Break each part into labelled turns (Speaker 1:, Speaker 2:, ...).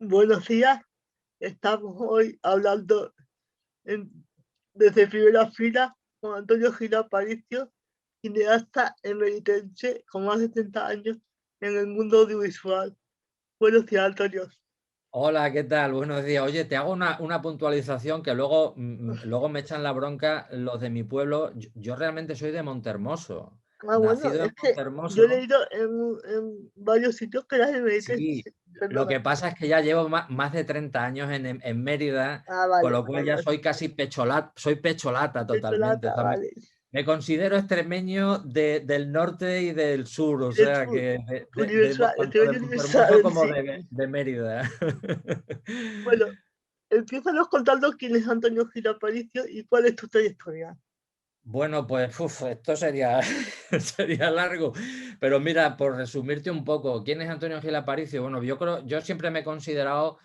Speaker 1: Buenos días, estamos hoy hablando en- desde primera fila con Antonio Gil Aparicio, cineasta emeritense con más de 30 años en el mundo audiovisual. Buenos días, Antonio.
Speaker 2: Hola, ¿qué tal? Buenos días. Oye, te hago una puntualización que luego me echan la bronca los de mi pueblo. Yo realmente soy de Montermoso,
Speaker 1: Bueno,
Speaker 2: nacido en
Speaker 1: es que yo he
Speaker 2: Montermoso.
Speaker 1: leído en varios sitios que eras
Speaker 2: Sí,
Speaker 1: emeritense,
Speaker 2: lo
Speaker 1: perdona.
Speaker 2: que pasa es que ya llevo más de 30 años en Mérida, con
Speaker 1: Vale,
Speaker 2: lo cual
Speaker 1: vale,
Speaker 2: ya
Speaker 1: vale.
Speaker 2: soy casi pecholata, soy pecholata totalmente. O
Speaker 1: Perdona,
Speaker 2: sea, me,
Speaker 1: vale.
Speaker 2: me considero extremeño del norte y del sur, o
Speaker 1: Y el
Speaker 2: sea,
Speaker 1: sur,
Speaker 2: que
Speaker 1: universal, el
Speaker 2: tanto de
Speaker 1: nivel
Speaker 2: Montermoso
Speaker 1: universal,
Speaker 2: como
Speaker 1: sí.
Speaker 2: de Mérida.
Speaker 1: Bueno, empiézanos contando quién es Antonio Gil Aparicio y cuál es tu trayectoria.
Speaker 2: Bueno, pues esto sería, sería largo, pero mira, por resumirte un poco, ¿quién es Antonio Gil Aparicio? Bueno, yo siempre me he considerado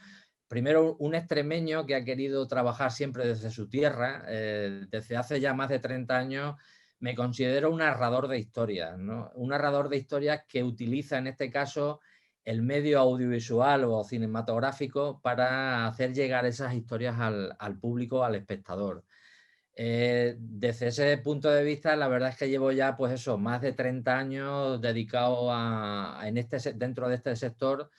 Speaker 2: primero un extremeño que ha querido trabajar siempre desde su tierra, desde hace ya más de 30 años me considero un narrador de historias, ¿no? Un narrador de historias que utiliza en este caso el medio audiovisual o cinematográfico para hacer llegar esas historias al público, al espectador. Desde ese punto de vista, la verdad es que llevo ya, pues eso, más de 30 años dedicado dentro de este sector.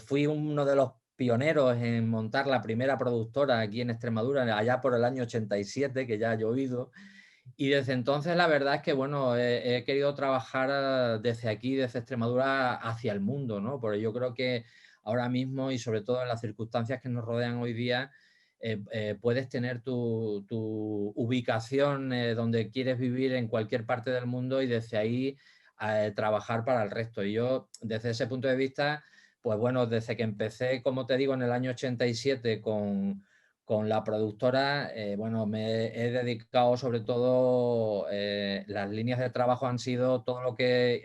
Speaker 2: Fui uno de los pioneros en montar la primera productora aquí en Extremadura, allá por el año 87, que ya ha llovido. Y desde entonces, la verdad es que, bueno, he querido trabajar desde aquí, desde Extremadura, hacia el mundo, ¿no? Porque yo creo que ahora mismo y sobre todo en las circunstancias que nos rodean hoy día, puedes tener tu ubicación donde quieres vivir en cualquier parte del mundo y desde ahí trabajar para el resto. Y yo, desde ese punto de vista, pues bueno, desde que empecé, como te digo, en el año 87 con la productora, bueno, me he dedicado sobre todo, las líneas de trabajo han sido todo lo que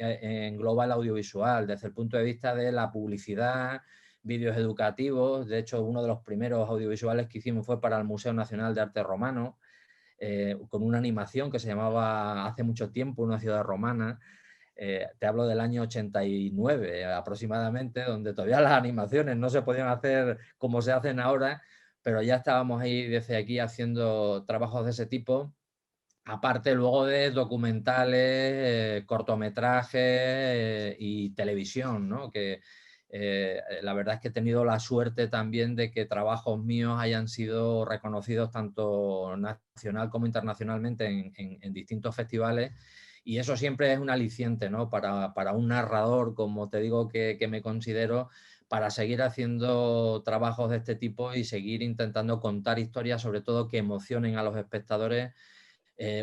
Speaker 2: engloba el audiovisual, desde el punto de vista de la publicidad, vídeos educativos. De hecho, uno de los primeros audiovisuales que hicimos fue para el Museo Nacional de Arte Romano, con una animación que se llamaba hace mucho tiempo Una ciudad romana. Te hablo del año 89 aproximadamente, donde todavía las animaciones no se podían hacer como se hacen ahora, pero ya estábamos ahí desde aquí haciendo trabajos de ese tipo, aparte luego de documentales, cortometrajes y televisión, ¿no? Que la verdad es que he tenido la suerte también de que trabajos míos hayan sido reconocidos tanto nacional como internacionalmente en distintos festivales. Y eso siempre es un aliciente, ¿no? Para un narrador, como te digo que me considero, para seguir haciendo trabajos de este tipo y seguir intentando contar historias, sobre todo que emocionen a los espectadores,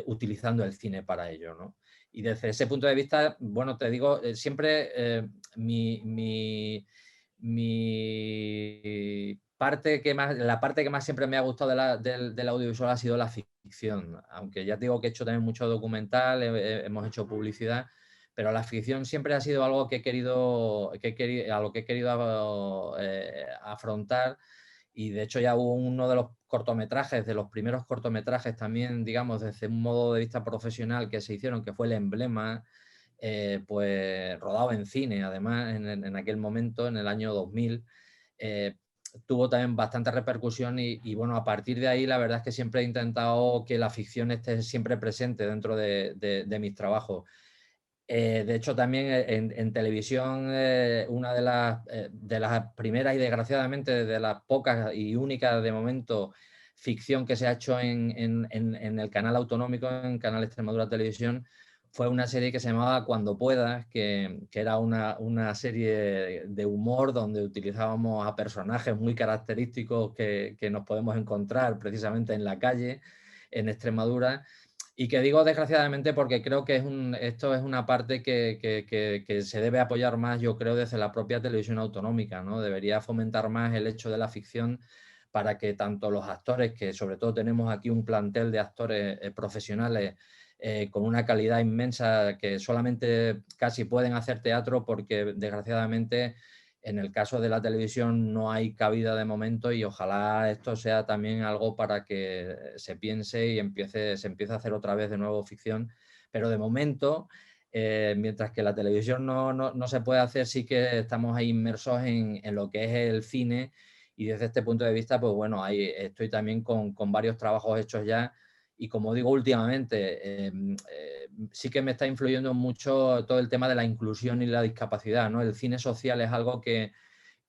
Speaker 2: utilizando el cine para ello, ¿no? Y desde ese punto de vista, bueno, te digo, siempre mi, mi, la parte que más siempre me ha gustado del audiovisual ha sido la ficción, aunque ya te digo que he hecho también mucho documental, hemos hecho publicidad, pero la ficción siempre ha sido algo a lo que he querido afrontar. Y de hecho ya hubo uno de los cortometrajes, de los primeros cortometrajes también, digamos, desde un modo de vista profesional que se hicieron, que fue El Emblema, pues rodado en cine, además, en aquel momento, en el año 2000. eh, Tuvo también bastante repercusión y, bueno, a partir de ahí la verdad es que siempre he intentado que la ficción esté siempre presente dentro de mis trabajos. De hecho, también en televisión, una de las primeras y desgraciadamente de las pocas y únicas de momento ficción que se ha hecho en el canal autonómico, en Canal Extremadura Televisión, fue una serie que se llamaba Cuando puedas, que era una serie de humor donde utilizábamos a personajes muy característicos que nos podemos encontrar precisamente en la calle, en Extremadura. Y que digo desgraciadamente porque creo que esto es una parte que se debe apoyar más, yo creo, desde la propia televisión autonómica, ¿no? Debería fomentar más el hecho de la ficción para que tanto los actores, que sobre todo tenemos aquí un plantel de actores profesionales con una calidad inmensa que solamente casi pueden hacer teatro porque desgraciadamente en el caso de la televisión no hay cabida de momento y ojalá esto sea también algo para que se piense y se empiece a hacer otra vez de nuevo ficción. Pero de momento mientras que la televisión no se puede hacer, sí que estamos ahí inmersos en lo que es el cine, y desde este punto de vista, pues bueno, ahí estoy también con varios trabajos hechos ya, y como digo últimamente, sí que me está influyendo mucho todo el tema de la inclusión y la discapacidad, ¿no? El cine social es algo que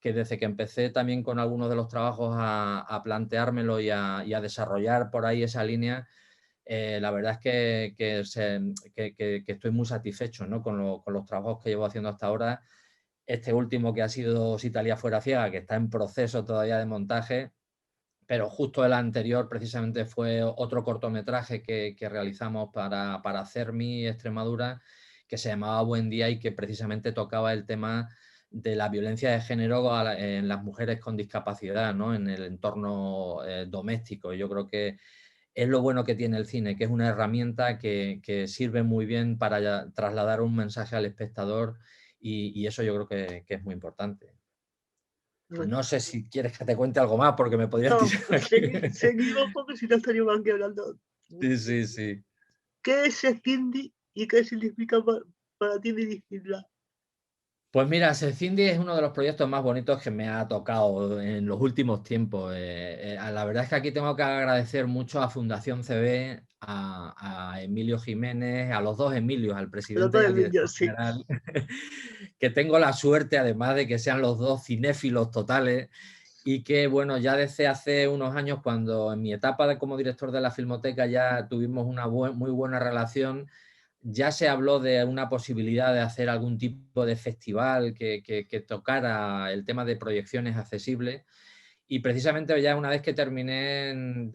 Speaker 2: desde que empecé también con algunos de los trabajos a planteármelo y a desarrollar por ahí esa línea, la verdad es que estoy muy satisfecho, ¿no? Con los trabajos que llevo haciendo hasta ahora. Este último que ha sido Si Italia fuera ciega, que está en proceso todavía de montaje, pero justo el anterior precisamente fue otro cortometraje que realizamos para CERMI Extremadura, que se llamaba Buen Día y que precisamente tocaba el tema de la violencia de género en las mujeres con discapacidad, ¿no? En el entorno doméstico. Yo creo que es lo bueno que tiene el cine, que es una herramienta que sirve muy bien para trasladar un mensaje al espectador, y eso yo creo que es muy importante.
Speaker 1: Bueno,
Speaker 2: No sé si quieres que te cuente algo más, porque me podrías
Speaker 1: no,
Speaker 2: tirar aquí.
Speaker 1: seguimos porque si no estaríamos aquí hablando.
Speaker 2: Sí, sí, sí.
Speaker 1: ¿Qué es el Cindy y qué significa para ti dirigirla?
Speaker 2: Pues mira, Secindi es uno de los proyectos más bonitos que me ha tocado en los últimos tiempos. La verdad es que aquí tengo que agradecer mucho a Fundación CB, a Emilio Jiménez, a los dos Emilios, al presidente
Speaker 1: Hablando
Speaker 2: y
Speaker 1: de
Speaker 2: al
Speaker 1: vídeos,
Speaker 2: director
Speaker 1: sí.
Speaker 2: general, que tengo la suerte, además de que sean los dos cinéfilos totales, y que, bueno, ya desde hace unos años, cuando en mi etapa como director de la Filmoteca ya tuvimos una muy buena relación, ya se habló de una posibilidad de hacer algún tipo de festival que tocara el tema de proyecciones accesibles. Y precisamente ya una vez que terminé en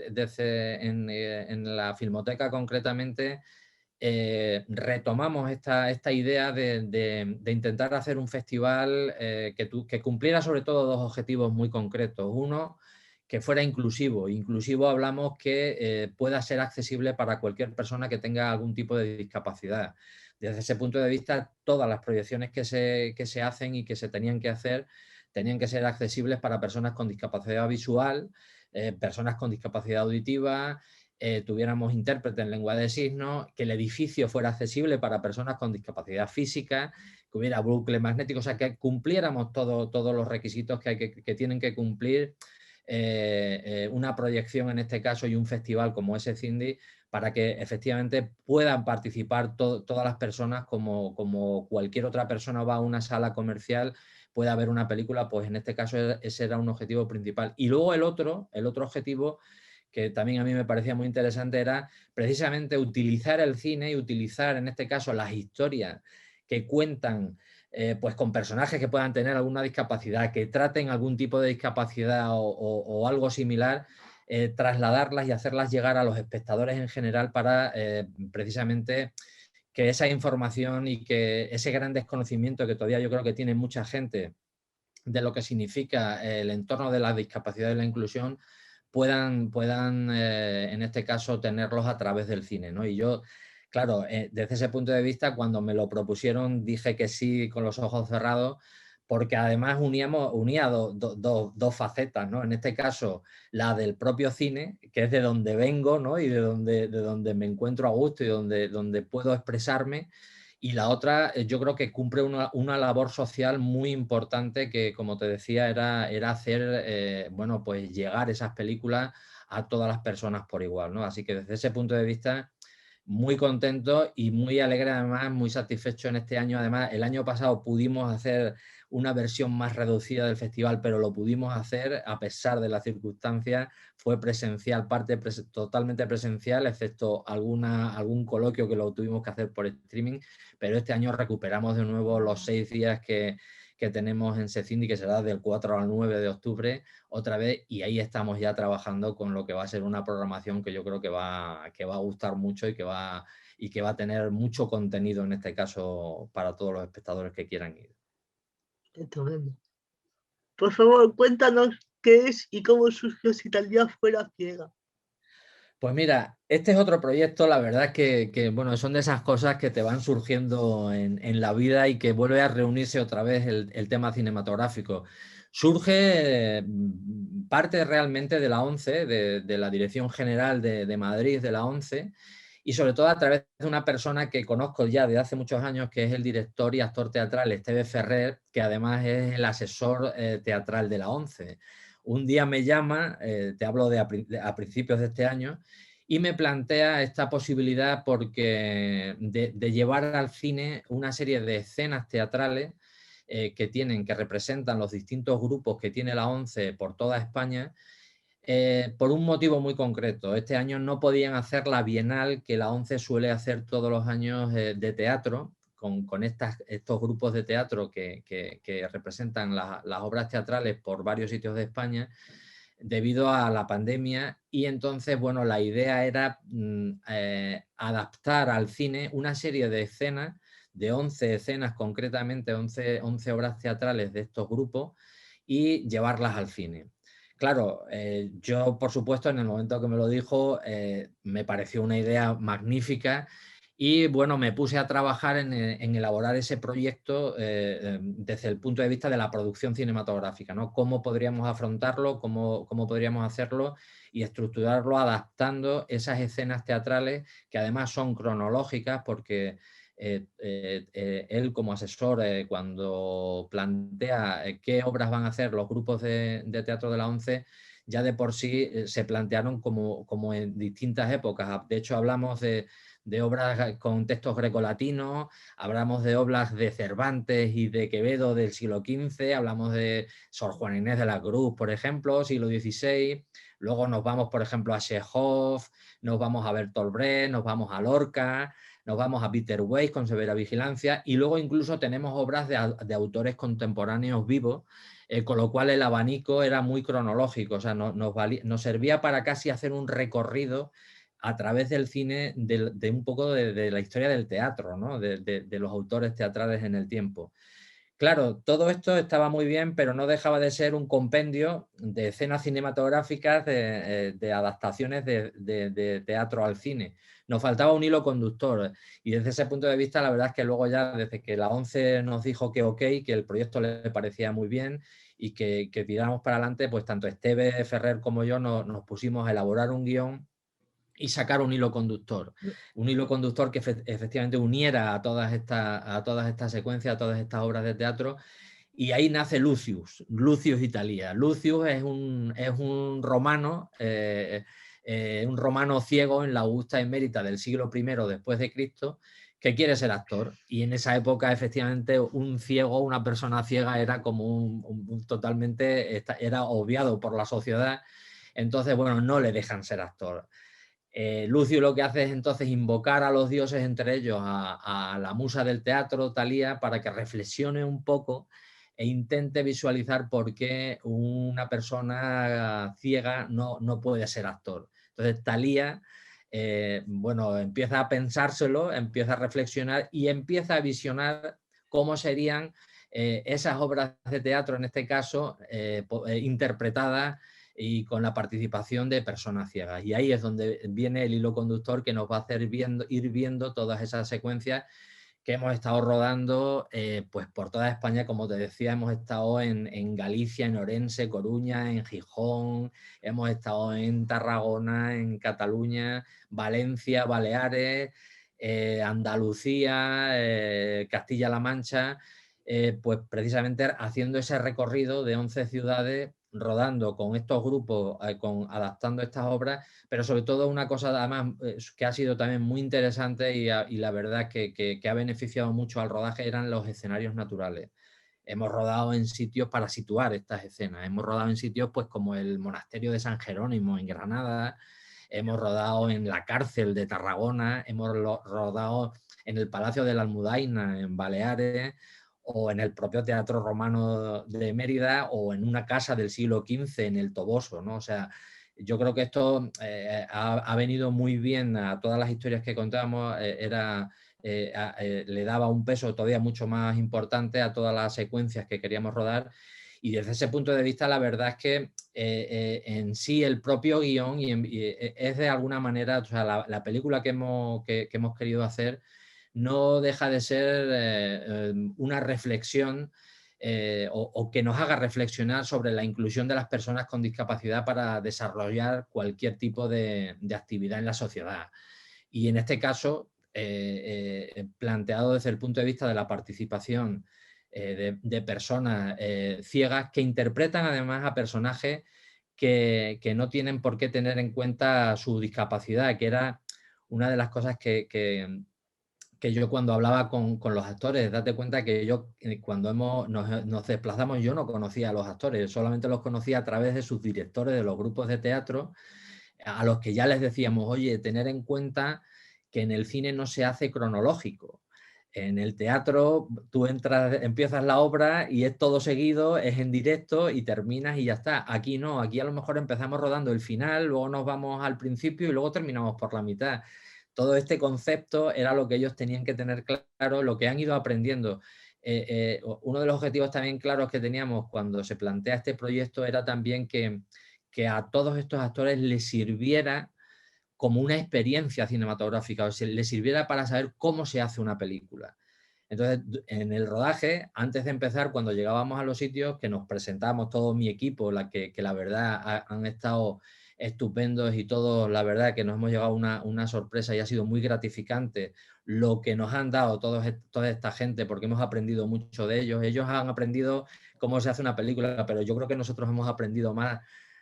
Speaker 2: la Filmoteca concretamente, retomamos esta idea de intentar hacer un festival que cumpliera sobre todo dos objetivos muy concretos. Uno, que fuera inclusivo. Inclusivo hablamos que pueda ser accesible para cualquier persona que tenga algún tipo de discapacidad. Desde ese punto de vista, todas las proyecciones que se hacen y que se tenían que hacer tenían que ser accesibles para personas con discapacidad visual, personas con discapacidad auditiva, tuviéramos intérprete en lengua de signos, que el edificio fuera accesible para personas con discapacidad física, que hubiera bucle magnético, o sea, que cumpliéramos todos los requisitos que tienen que cumplir una proyección en este caso y un festival como ese Cindy, para que efectivamente puedan participar todas las personas como cualquier otra persona va a una sala comercial, pueda ver una película. Pues en este caso ese era un objetivo principal. Y luego el otro objetivo, que también a mí me parecía muy interesante, era precisamente utilizar el cine y utilizar en este caso las historias que cuentan pues con personajes que puedan tener alguna discapacidad, que traten algún tipo de discapacidad o algo similar, trasladarlas y hacerlas llegar a los espectadores en general para precisamente que esa información y que ese gran desconocimiento que todavía yo creo que tiene mucha gente de lo que significa el entorno de la discapacidad y la inclusión, puedan en este caso, tenerlos a través del cine, ¿no? Y yo, claro, desde ese punto de vista, cuando me lo propusieron, dije que sí con los ojos cerrados, porque además unía dos facetas, ¿no? En este caso, la del propio cine, que es de donde vengo, ¿no? Y de donde me encuentro a gusto y donde puedo expresarme. Y la otra, yo creo que cumple una labor social muy importante que, como te decía, era hacer, bueno, pues llegar esas películas a todas las personas por igual, ¿no? Así que desde ese punto de vista, muy contento y muy alegre, además, muy satisfecho en este año. Además, el año pasado pudimos hacer una versión más reducida del festival, pero lo pudimos hacer a pesar de las circunstancias. Fue presencial, totalmente presencial, excepto algún coloquio que lo tuvimos que hacer por streaming, pero este año recuperamos de nuevo los 6 días que tenemos en Secindi, que será del 4 al 9 de octubre otra vez, y ahí estamos ya trabajando con lo que va a ser una programación que yo creo que va a gustar mucho y que va a tener mucho contenido, en este caso, para todos los espectadores que quieran ir.
Speaker 1: Estupendo. Por favor, cuéntanos qué es y cómo surgió Si Italia fuera ciega.
Speaker 2: Pues mira, este es otro proyecto, la verdad que bueno, son de esas cosas que te van surgiendo en la vida y que vuelve a reunirse otra vez el tema cinematográfico. Surge parte realmente de la ONCE, de la Dirección General de Madrid, de la ONCE, y sobre todo a través de una persona que conozco ya de hace muchos años, que es el director y actor teatral Esteve Ferrer, que además es el asesor teatral de la ONCE. Un día me llama, te hablo a principios de este año, y me plantea esta posibilidad porque de llevar al cine una serie de escenas teatrales que representan los distintos grupos que tiene la ONCE por toda España, por un motivo muy concreto. Este año no podían hacer la bienal que la ONCE suele hacer todos los años de teatro, con estos grupos de teatro que representan las obras teatrales por varios sitios de España, debido a la pandemia. Y entonces, bueno, la idea era adaptar al cine una serie de escenas, de 11 escenas concretamente, 11 obras teatrales de estos grupos, y llevarlas al cine. Claro, yo por supuesto en el momento que me lo dijo me pareció una idea magnífica y bueno, me puse a trabajar en elaborar ese proyecto desde el punto de vista de la producción cinematográfica, ¿no? Cómo podríamos afrontarlo, cómo podríamos hacerlo y estructurarlo adaptando esas escenas teatrales que además son cronológicas porque él como asesor cuando plantea qué obras van a hacer los grupos de teatro de la ONCE, ya de por sí se plantearon como en distintas épocas. De hecho, hablamos de obras con textos grecolatinos, hablamos de obras de Cervantes y de Quevedo del siglo XV, hablamos de Sor Juana Inés de la Cruz, por ejemplo, siglo XVI, luego nos vamos, por ejemplo, a Chekhov, nos vamos a Bertolt Brecht, nos vamos a Lorca, nos vamos a Peter Weiss con Severa Vigilancia y luego incluso tenemos obras de autores contemporáneos vivos, con lo cual el abanico era muy cronológico, o sea, nos servía para casi hacer un recorrido a través del cine de un poco de la historia del teatro, ¿no? de los autores teatrales en el tiempo. Claro, todo esto estaba muy bien, pero no dejaba de ser un compendio de escenas cinematográficas, de adaptaciones de teatro al cine. Nos faltaba un hilo conductor y desde ese punto de vista la verdad es que luego ya desde que la ONCE nos dijo que ok, que el proyecto le parecía muy bien y que tiráramos para adelante, pues tanto Esteve Ferrer como yo nos pusimos a elaborar un guión y sacar un hilo conductor que efectivamente uniera a todas estas secuencias, a todas estas obras de teatro, y ahí nace Lucius Italia. Lucius es un romano, un romano ciego en la Augusta Emérita del siglo I después de Cristo, que quiere ser actor, y en esa época efectivamente un ciego, una persona ciega era como totalmente, era obviado por la sociedad, entonces bueno, no le dejan ser actor. Lucio lo que hace es entonces invocar a los dioses, entre ellos a la musa del teatro, Thalía, para que reflexione un poco e intente visualizar por qué una persona ciega no puede ser actor. Entonces Thalía, bueno, empieza a pensárselo, empieza a reflexionar y empieza a visionar cómo serían esas obras de teatro, en este caso, interpretadas y con la participación de personas ciegas. Y ahí es donde viene el hilo conductor que nos va a hacer ir viendo todas esas secuencias que hemos estado rodando pues por toda España. Como te decía, hemos estado en Galicia, en Orense, Coruña, en Gijón, hemos estado en Tarragona, en Cataluña, Valencia, Baleares, Andalucía, Castilla-La Mancha, pues precisamente haciendo ese recorrido de 11 ciudades, rodando con estos grupos, adaptando estas obras, pero sobre todo una cosa además que ha sido también muy interesante y la verdad que ha beneficiado mucho al rodaje eran los escenarios naturales. Hemos rodado en sitios para situar estas escenas, hemos rodado en sitios pues como el monasterio de San Jerónimo en Granada, hemos rodado en la cárcel de Tarragona, hemos rodado en el Palacio de la Almudaina en Baleares, o en el propio Teatro Romano de Mérida, o en una casa del siglo XV en el Toboso, ¿no? O sea, yo creo que esto ha venido muy bien a todas las historias que contamos, le daba un peso todavía mucho más importante a todas las secuencias que queríamos rodar, y desde ese punto de vista la verdad es que en sí el propio guión es de alguna manera, o sea, la película que hemos querido hacer no deja de ser una reflexión o que nos haga reflexionar sobre la inclusión de las personas con discapacidad para desarrollar cualquier tipo de actividad en la sociedad. Y en este caso, planteado desde el punto de vista de la participación de personas ciegas que interpretan además a personajes que no tienen por qué tener en cuenta su discapacidad, que era una de las cosas que yo cuando hablaba con los actores, date cuenta que yo cuando nos desplazamos yo no conocía a los actores, solamente los conocía a través de sus directores de los grupos de teatro, a los que ya les decíamos, oye, tener en cuenta que en el cine no se hace cronológico. En el teatro tú entras, empiezas la obra y es todo seguido, es en directo y terminas y ya está. Aquí no, aquí a lo mejor empezamos rodando el final, luego nos vamos al principio y luego terminamos por la mitad. Todo este concepto era lo que ellos tenían que tener claro, lo que han ido aprendiendo. Uno de los objetivos también claros que teníamos cuando se plantea este proyecto era también que a todos estos actores les sirviera como una experiencia cinematográfica, o sea, les sirviera para saber cómo se hace una película. Entonces, en el rodaje, antes de empezar, cuando llegábamos a los sitios, que nos presentamos todo mi equipo, que la verdad han estado estupendos y todos, la verdad que nos hemos llevado una sorpresa y ha sido muy gratificante lo que nos han dado toda esta gente, porque hemos aprendido mucho de ellos. Ellos han aprendido cómo se hace una película, pero yo creo que nosotros hemos aprendido más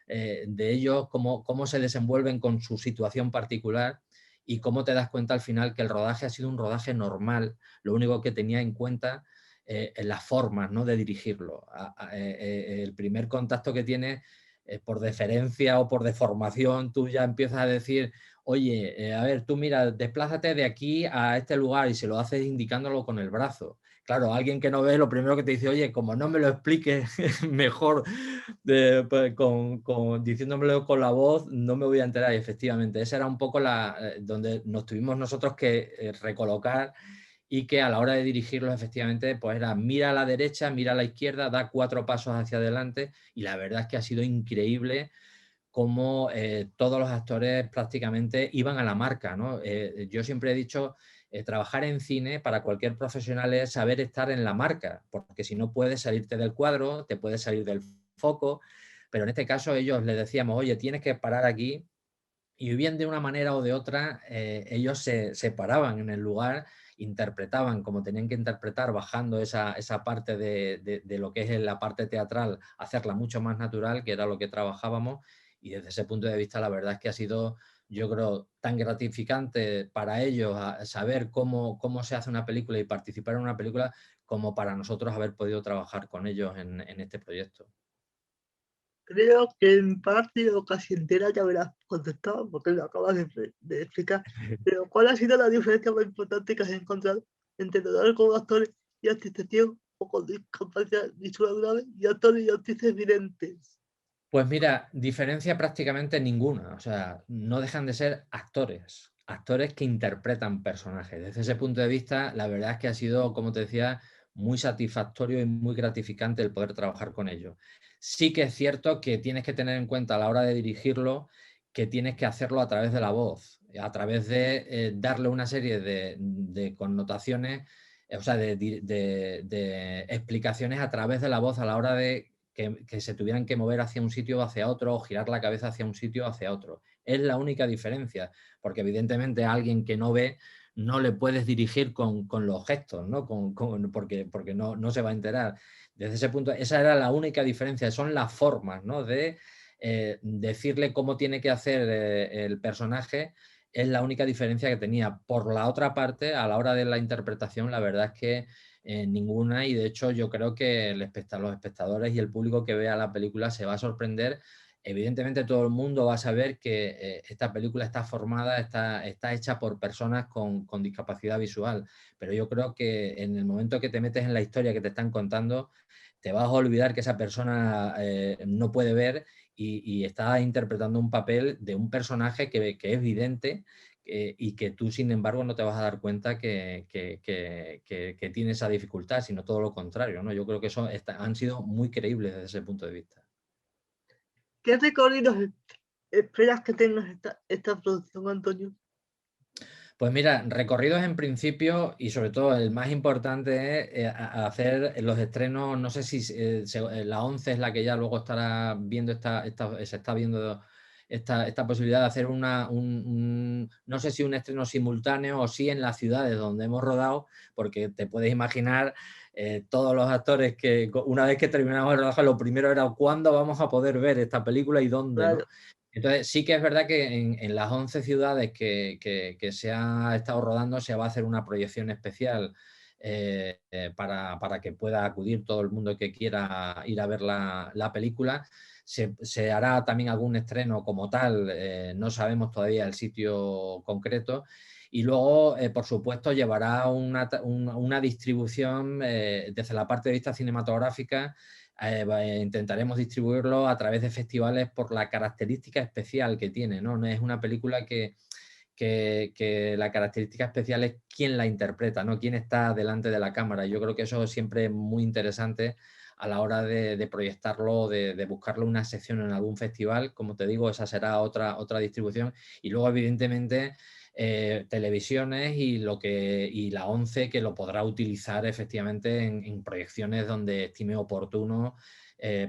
Speaker 2: de ellos, cómo se desenvuelven con su situación particular y cómo te das cuenta al final que el rodaje ha sido un rodaje normal, lo único que tenía en cuenta en las formas, ¿no?, de dirigirlo. El primer contacto que tienes, por deferencia o por deformación, tú ya empiezas a decir, oye, a ver, tú mira, desplázate de aquí a este lugar y se lo haces indicándolo con el brazo. Claro, alguien que no ve, lo primero que te dice, oye, como no me lo expliques mejor pues, diciéndomelo con la voz, no me voy a enterar. Y efectivamente, esa era un poco donde nos tuvimos nosotros que recolocar y que a la hora de dirigirlos, efectivamente, pues era mira a la derecha, mira a la izquierda, da 4 pasos hacia adelante y la verdad es que ha sido increíble cómo todos los actores prácticamente iban a la marca, ¿no? Yo siempre he dicho, trabajar en cine para cualquier profesional es saber estar en la marca, porque si no puedes salirte del cuadro, te puedes salir del foco, pero en este caso ellos les decíamos, oye, tienes que parar aquí, y bien de una manera o de otra, ellos se paraban en el lugar, interpretaban como tenían que interpretar, bajando esa parte de lo que es la parte teatral, hacerla mucho más natural, que era lo que trabajábamos, y desde ese punto de vista la verdad es que ha sido, yo creo, tan gratificante para ellos saber cómo se hace una película y participar en una película, como para nosotros haber podido trabajar con ellos en este proyecto.
Speaker 1: Creo que en parte o casi entera ya me la has contestado porque lo acabas de explicar. Pero ¿cuál ha sido la diferencia más importante que has encontrado entre tratar con actores y artistas ciegos o con discapacidad visual grave y actores y artistas videntes?
Speaker 2: Pues mira, diferencia prácticamente ninguna. O sea, no dejan de ser actores, actores que interpretan personajes. Desde ese punto de vista, la verdad es que ha sido, como te decía, muy satisfactorio y muy gratificante el poder trabajar con ellos. Sí que es cierto que tienes que tener en cuenta a la hora de dirigirlo que tienes que hacerlo a través de la voz, a través de darle una serie de connotaciones, o sea, de explicaciones a través de la voz a la hora de que se tuvieran que mover hacia un sitio o hacia otro, o girar la cabeza hacia un sitio o hacia otro. Es la única diferencia, porque evidentemente a alguien que no ve no le puedes dirigir con los gestos, ¿no? Porque no se va a enterar. Desde ese punto, esa era la única diferencia, son las formas, ¿no?, de decirle cómo tiene que hacer el personaje, es la única diferencia que tenía. Por la otra parte, a la hora de la interpretación, la verdad es que ninguna, y de hecho yo creo que los espectadores y el público que vea la película se va a sorprender. Evidentemente todo el mundo va a saber que esta película está formada, está hecha por personas con discapacidad visual, pero yo creo que en el momento que te metes en la historia que te están contando, te vas a olvidar que esa persona no puede ver y está interpretando un papel de un personaje que es vidente, y que tú, sin embargo, no te vas a dar cuenta que tiene esa dificultad, sino todo lo contrario, ¿no? Yo creo que eso han sido muy creíbles desde ese punto de vista.
Speaker 1: ¿Qué recorridos esperas que tenga esta producción, Antonio?
Speaker 2: Pues mira, recorridos en principio y sobre todo el más importante es hacer los estrenos, no sé si la 11 es la que ya luego estará viendo se está viendo esta posibilidad de hacer no sé si un estreno simultáneo o sí en las ciudades donde hemos rodado, porque te puedes imaginar todos los actores que una vez que terminamos el rodaje, lo primero era cuándo vamos a poder ver esta película y dónde, ¿no?
Speaker 1: Claro,
Speaker 2: Entonces, sí que es verdad que en las 11 ciudades que se ha estado rodando se va a hacer una proyección especial para que pueda acudir todo el mundo que quiera ir a ver la película. Se hará también algún estreno como tal, no sabemos todavía el sitio concreto. Y luego, por supuesto, llevará una distribución desde la parte de vista cinematográfica. Intentaremos distribuirlo a través de festivales por la característica especial que tiene, ¿no? No es una película que la característica especial es quién la interpreta, ¿no? Quién está delante de la cámara. Yo creo que eso siempre es muy interesante a la hora de proyectarlo, de buscarle una sección en algún festival. Como te digo, esa será otra distribución. Y luego, evidentemente, televisiones y la ONCE, que lo podrá utilizar efectivamente en proyecciones donde estime oportuno,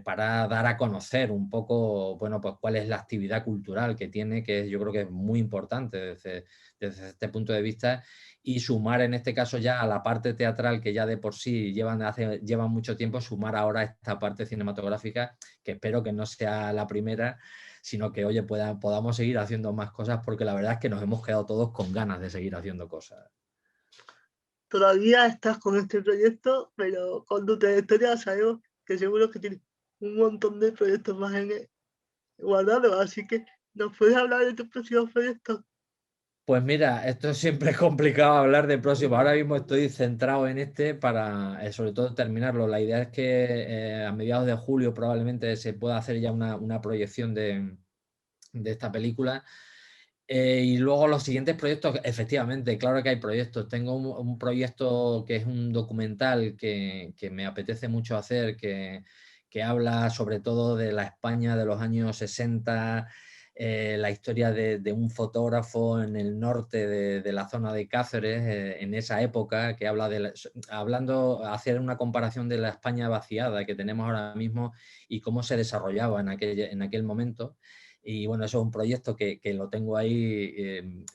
Speaker 2: para dar a conocer un poco, bueno, pues cuál es la actividad cultural que tiene, que yo creo que es muy importante desde este punto de vista, y sumar en este caso ya a la parte teatral que ya de por sí llevan mucho tiempo, sumar ahora esta parte cinematográfica, que espero que no sea la primera, sino que, oye, podamos seguir haciendo más cosas, porque la verdad es que nos hemos quedado todos con ganas de seguir haciendo cosas.
Speaker 1: todavía estás con este proyecto, pero con tu trayectoria sabemos que seguro que tienes un montón de proyectos más guardados, así que nos puedes hablar de tus próximos proyectos.
Speaker 2: Pues mira, esto siempre es complicado hablar de próximo. Ahora mismo estoy centrado en este para, sobre todo, terminarlo. La idea es que a mediados de julio probablemente se pueda hacer ya una proyección de esta película. Y luego los siguientes proyectos, efectivamente, claro que hay proyectos. Tengo un proyecto que es un documental que me apetece mucho hacer, que habla sobre todo de la España de los años 60, la historia de un fotógrafo en el norte de la zona de Cáceres, en esa época, que habla hacer una comparación de la España vaciada que tenemos ahora mismo y cómo se desarrollaba en aquel momento. Y bueno, eso es un proyecto que lo tengo ahí,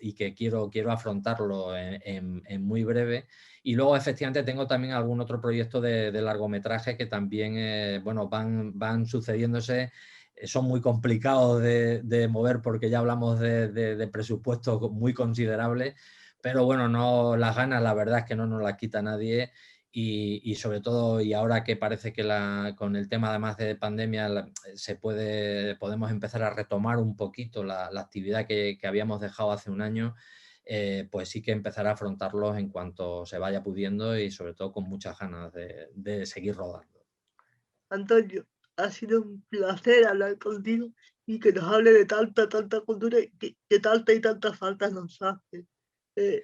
Speaker 2: y que quiero afrontarlo en muy breve. Y luego, efectivamente, tengo también algún otro proyecto de largometraje que también, bueno, van sucediéndose. Son muy complicados de mover porque ya hablamos de presupuestos muy considerables, pero bueno, no, las ganas, la verdad es que no nos las quita nadie. Y sobre todo, y ahora que parece que con el tema además de pandemia podemos empezar a retomar un poquito la actividad que habíamos dejado hace un año, pues sí que empezar a afrontarlos en cuanto se vaya pudiendo, y sobre todo con muchas ganas de seguir rodando.
Speaker 1: Antonio, ha sido un placer hablar contigo y que nos hable de tanta cultura y que tanta y tanta falta nos hace. Eh,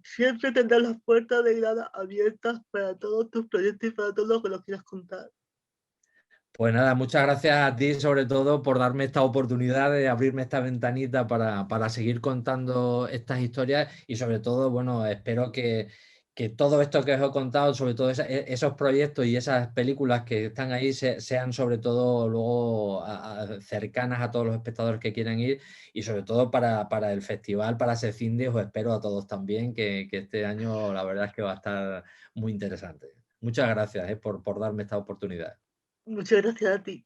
Speaker 1: siempre tendrás las puertas de Granada abiertas para todos tus proyectos y para todo lo que nos quieras contar.
Speaker 2: Pues nada, muchas gracias a ti sobre todo por darme esta oportunidad de abrirme esta ventanita para seguir contando estas historias, y sobre todo, bueno, espero que todo esto que os he contado, sobre todo esos proyectos y esas películas que están ahí, sean sobre todo luego cercanas a todos los espectadores que quieran ir, y sobre todo para el festival, para Secinde, os espero a todos también, que este año la verdad es que va a estar muy interesante. Muchas gracias, por darme esta oportunidad.
Speaker 1: Muchas gracias a ti.